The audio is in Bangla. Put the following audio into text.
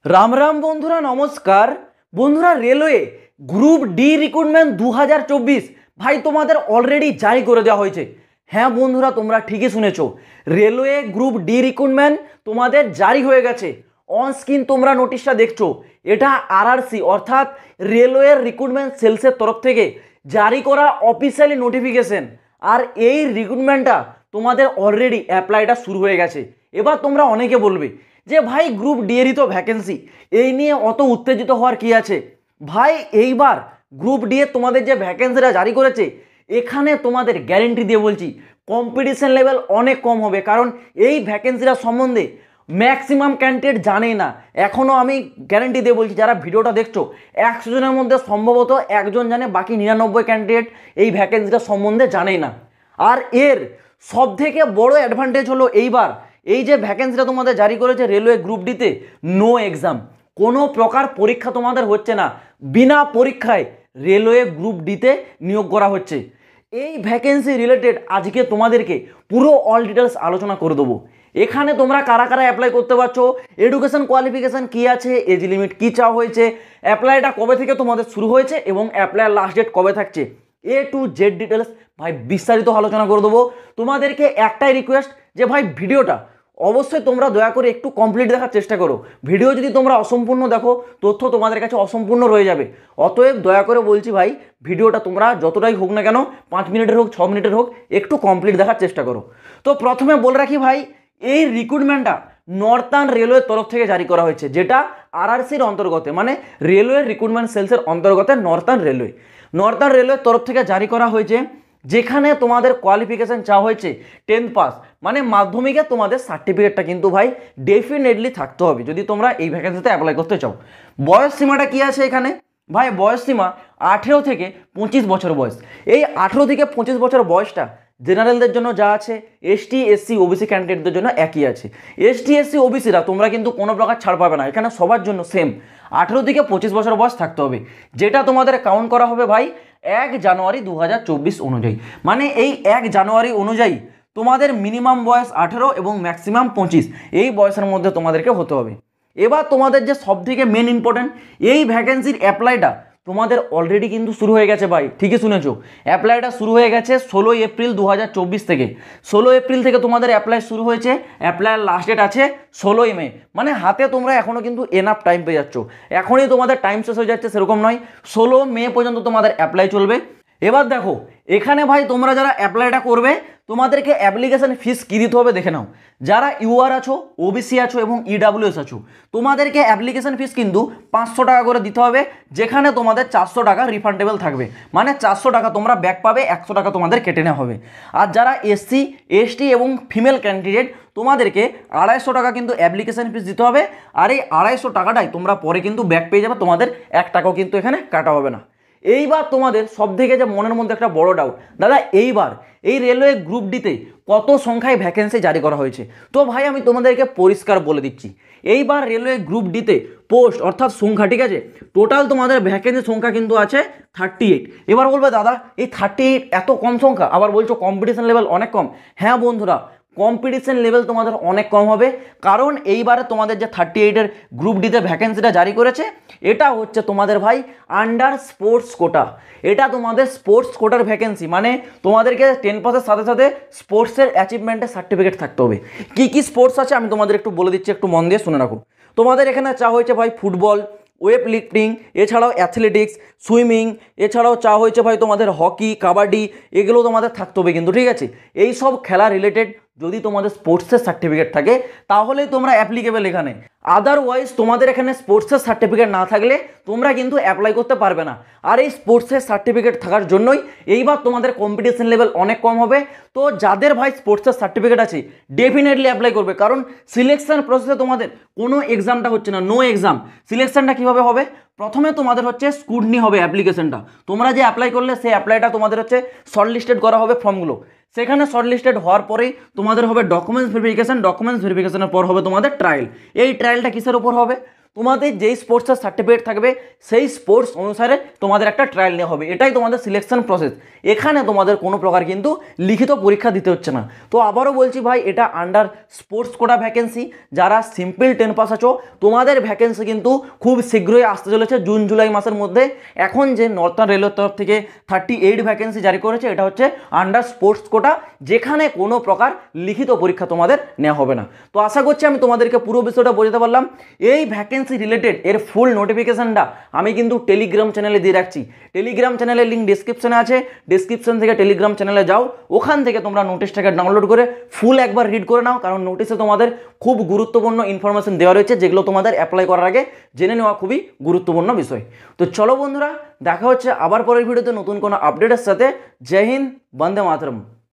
राम राम बंधुरा नमस्कार बंधुरा रेलवे ग्रुप डी रिक्रुटमेंट 2024 भाई तुम्हारे अलरेडी जारी कर देওয়া হয়েছে। হ্যাঁ বন্ধুরা তোমরা ঠিকই শুনেছো, রেলওয়ে গ্রুপ ডি রিক্রুটমেন্ট তোমাদের জারি হয়ে গেছে। অন স্ক্রিন তোমরা নোটিশটা দেখছো, এটা আরআরসি অর্থাৎ রেলওয়ে রিক্রুটমেন্ট সেলসের তরফ থেকে জারি করা অফিসিয়ালি নোটিফিকেশন। আর এই রিক্রুটমেন্টটা তোমাদের অলরেডি অ্যাপ্লাইটা শুরু হয়ে গেছে। এবার তোমরা অনেকে বলবে যে ভাই গ্রুপ ডি এরই তো ভ্যাকেন্সি, এই নিয়ে অত উত্তেজিত হওয়ার কি আছে। ভাই এইবার গ্রুপ ডি এর তোমাদের যে ভ্যাকেন্সিটা জারি করেছে, এখানে তোমাদের গ্যারেন্টি দিয়ে বলছি কম্পিটিশন লেভেল অনেক কম হবে, কারণ এই ভ্যাকেন্সিটা সম্বন্ধে ম্যাক্সিমাম ক্যান্ডিডেট জানেই না। এখনও আমি গ্যারেন্টি দিয়ে বলছি, যারা ভিডিওটা দেখছো 100 জনের মধ্যে সম্ভবত একজন জানে, বাকি 99 ক্যান্ডিডেট এই ভ্যাকেন্সিটা সম্বন্ধে জানেই না। আর এর সবথেকে বড় অ্যাডভান্টেজ হলো এইবার এই যে ভ্যাকেন্সিটা তোমাদের জারি করেছে রেলওয়ে গ্রুপ ডিতে, নো এক্সাম, কোনো প্রকার পরীক্ষা তোমাদের হচ্ছে না, বিনা পরীক্ষায় রেলওয়ে গ্রুপ ডিতে নিয়োগ করা হচ্ছে। এই ভ্যাকেন্সি রিলেটেড আজকে তোমাদেরকে পুরো অল ডিটেলস আলোচনা করে দেবো। এখানে তোমরা কারা কারা অ্যাপ্লাই করতে পারছো, এডুকেশন কোয়ালিফিকেশান কী আছে, এজ লিমিট কী চাওয়া হয়েছে, অ্যাপ্লাইটা কবে থেকে তোমাদের শুরু হয়েছে এবং অ্যাপ্লাইয়ের লাস্ট ডেট কবে থাকছে, এ টু জেড ডিটেলস ভাই বিস্তারিত আলোচনা করে দেবো। তোমাদেরকে একটাই রিকোয়েস্ট যে ভাই ভিডিওটা অবশ্যই তোমরা দয়া করে একটু কমপ্লিট দেখার চেষ্টা করো। ভিডিও যদি তোমরা অসম্পূর্ণ দেখো, তথ্য তোমাদের কাছে অসম্পূর্ণ রয়ে যাবে। অতএব দয়া করে বলছি ভাই, ভিডিওটা তোমরা যতটাই হোক না কেন, 5 মিনিটের হোক 6 মিনিটের হোক, একটু কমপ্লিট দেখার চেষ্টা করো। তো প্রথমে বলে রাখি ভাই, এই রিক্রুটমেন্টটা নর্থার্ন রেলওয়ের তরফ থেকে জারি করা হয়েছে, যেটা আরআরসির অন্তর্গত, মানে রেলওয়ে রিক্রুটমেন্ট সেলসের অন্তর্গত নর্থার্ন রেলওয়ের তরফ থেকে জারি করা হয়েছে। যেখানে তোমাদের কোয়ালিফিকেশান চাওয়া হয়েছে 10 পাস, মানে মাধ্যমিকে তোমাদের সার্টিফিকেটটা কিন্তু ভাই ডেফিনেটলি থাকতে হবে যদি তোমরা এই ভ্যাকেন্সিতে অ্যাপ্লাই করতে চাও। বয়স সীমাটা কী আছে এখানে ভাই, বয়স সীমা 18 থেকে 25 বছর বয়স। এই 18 থেকে 25 বছর বয়সটা জেনারেলদের জন্য যা আছে, এসটি এসসি ওবিসি ক্যান্ডিডেটদের জন্য একই আছে। এসটি এসসি ওবিসিরা তোমরা কিন্তু কোনো প্রকার ছাড় পাবে না, এখানে সবার জন্য সেম 18 থেকে 25 বছর বয়স থাকতে হবে। যেটা তোমাদের কাউন্ট করা হবে ভাই 1 জানুয়ারি 2024 অনুযায়ী, মানে এই 1 জানুয়ারি অনুযায়ী তোমাদের মিনিমাম বয়স 18 এবং ম্যাক্সিমাম 25, এই বয়সের মধ্যে তোমাদেরকে হতে হবে। এবার তোমাদের যে সবথেকে মেন ইম্পর্টেন্ট, এই ভ্যাকেন্সির অ্যাপ্লাইটা তোমাদের অলরেডি কিন্তু শুরু হয়ে গেছে ভাই, ঠিকই শুনেছো, অ্যাপ্লাইটা শুরু হয়ে গেছে 16 এপ্রিল 2024 থেকে। 16 এপ্রিল থেকে তোমাদের অ্যাপ্লাই শুরু হয়েছে, অ্যাপ্লাইয়ের লাস্ট ডেট আছে 16 মে, মানে হাতে তোমরা এখনও কিন্তু এনাফ টাইম পেয়ে যাচ্ছ। এখনই তোমাদের টাইম শেষ হয়ে যাচ্ছে সেরকম নয়, 16 মে পর্যন্ত তোমাদের অ্যাপ্লাই চলবে। এবার দেখো এখানে ভাই তোমরা যারা অ্যাপ্লাইটা করবে, তোমাদেরকে অ্যাপ্লিকেশন ফিস কী দিতে হবে দেখে নাও। যারা ইউআর আছো, ওবিসি আছো এবং ইডাব্লিউএস আছো, তোমাদেরকে অ্যাপ্লিকেশন ফিস কিন্তু 500 টাকা করে দিতে হবে, যেখানে তোমাদের 400 টাকা রিফান্ডেবল থাকবে, মানে 400 টাকা তোমরা ব্যাক পাবে, 100 টাকা তোমাদের কেটে নেওয়া হবে। আর যারা এসসি এসটি এবং ফিমেল ক্যান্ডিডেট, তোমাদেরকে 250 টাকা কিন্তু অ্যাপ্লিকেশন ফিস দিতে হবে। আর এই 250 টাকাটাই তোমরা পরে কিন্তু ব্যাক পেয়ে যাবে, তোমাদের 1 টাকাও কিন্তু এখানে কাটা হবে না। এইবার তোমাদের সবথেকে যে মনের মধ্যে একটা বড় ডাউট, দাদা এইবার এই রেলওয়ে গ্রুপ ডিতে কত সংখ্যায় ভ্যাকেন্সি জারি করা হয়েছে। তো ভাই আমি তোমাদেরকে পরিষ্কার বলে দিচ্ছি, এইবার রেলওয়ে গ্রুপ ডিতে পোস্ট অর্থাৎ সংখ্যা, ঠিক আছে, টোটাল তোমাদের ভ্যাকেন্সি সংখ্যা কিন্তু আছে 38। এবার বলবে দাদা এই 38 এত কম সংখ্যা, আবার বলছো কম্পিটিশন লেভেল অনেক কম। হ্যাঁ বন্ধুরা, কম্পিটিশন লেভেল তোমাদের অনেক কম হবে, কারণ এইবারে তোমাদের যে 38-এর গ্রুপ ডিতে ভ্যাকেন্সিটা জারি করেছে, এটা হচ্ছে তোমাদের ভাই আন্ডার স্পোর্টস কোটা। এটা তোমাদের স্পোর্টস কোটার ভ্যাকেন্সি, মানে তোমাদেরকে 10 পাসের সাথে সাথে স্পোর্টসের অ্যাচিভমেন্টের সার্টিফিকেট থাকতে হবে। কী কী স্পোর্টস আছে আমি তোমাদের একটু বলে দিচ্ছি, একটু মন দিয়ে শুনে রাখো। তোমাদের এখানে চাওয়া হয়েছে ভাই ফুটবল, ওয়েট লিফটিং, এছাড়াও অ্যাথলেটিক্স, সুইমিং, এছাড়াও চাওয়া হয়েছে ভাই তোমাদের হকি, কাবাডি, এগুলো তোমাদের থাকতে হবে কিন্তু, ঠিক আছে। এই সব খেলা রিলেটেড যদি তোমাদের স্পোর্টসের সার্টিফিকেট থাকে তাহলেই তোমরা অ্যাপ্লিকেবল এখানে। আদারওয়াইজ তোমাদের এখানে স্পোর্টসের সার্টিফিকেট না থাকলে তোমরা কিন্তু অ্যাপ্লাই করতে পারবে না। আর এই স্পোর্টসের সার্টিফিকেট থাকার জন্যই এইবার তোমাদের কম্পিটিশন লেভেল অনেক কম হবে। তো যাদের ভাই স্পোর্টসের সার্টিফিকেট আছে ডেফিনেটলি অ্যাপ্লাই করবে, কারণ সিলেকশন প্রসেসে তোমাদের কোনো এক্সামটা হচ্ছে না, নো এক্সাম। সিলেকশনটা কীভাবে হবে, প্রথমে তোমাদের হচ্ছে স্ক্রুটনি হবে অ্যাপ্লিকেশনটা, তোমরা যে অ্যাপ্লাই করলে সেই অ্যাপ্লাইটা তোমাদের হচ্ছে শর্টলিস্টেড করা হবে ফর্মগুলো, সেখানে শর্টলিস্টেড হওয়ার পরেই তোমাদের হবে ডকুমেন্টস ভেরিফিকেশান, ডকুমেন্টস ভেরিফিকেশানের পর হবে তোমাদের ট্রায়াল। এই ট্রায়ালটা কিসের উপর হবে, তোমাদের যেই স্পোর্টসের সার্টিফিকেট থাকবে সেই স্পোর্টস অনুসারে তোমাদের একটা ট্রায়াল নেওয়া হবে, এটাই তোমাদের সিলেকশন প্রসেস। এখানে তোমাদের কোনো প্রকার কিন্তু লিখিত পরীক্ষা দিতে হচ্ছে না। তো আবারও বলছি ভাই, এটা আন্ডার স্পোর্টস কোটা ভ্যাকেন্সি। যারা সিম্পল 10 পাস আছো তোমাদের ভ্যাকেন্সি কিন্তু খুব শীঘ্রই আসতে চলেছে, জুন জুলাই মাসের মধ্যে। এখন যে নর্থার্ন রেলওয়ের তরফ থেকে 38 ভ্যাকেন্সি জারি করেছে, এটা হচ্ছে আন্ডার স্পোর্টস কোটা, যেখানে কোনো প্রকার লিখিত পরীক্ষা তোমাদের নেওয়া হবে না। তো আশা করছি আমি তোমাদেরকে পুরো বিষয়টা বোঝাতে পারলাম। এই ভ্যাকেন্সি রিলেটেড এর ফুল নোটিফিকেশনটা আমি কিন্তু টেলিগ্রাম চ্যানেলে দিয়ে রাখছি। টেলিগ্রাম চ্যানেলের লিঙ্ক ডিসক্রিপশনে আছে, ডিসক্রিপশন থেকে টেলিগ্রাম চ্যানেলে যাও, ওখান থেকে তোমরা নোটিশটাকে ডাউনলোড করে ফুল একবার রিড করে নাও, কারণ নোটিশে তোমাদের খুব গুরুত্বপূর্ণ ইনফরমেশন দেওয়া রয়েছে, যেগুলো তোমাদের অ্যাপ্লাই করার আগে জেনে নেওয়া খুবই গুরুত্বপূর্ণ বিষয়। তো চলো বন্ধুরা, দেখা হচ্ছে আবার পরের ভিডিওতে নতুন কোনো আপডেটের সাথে। জয় হিন্দ, বন্দে মাতরম।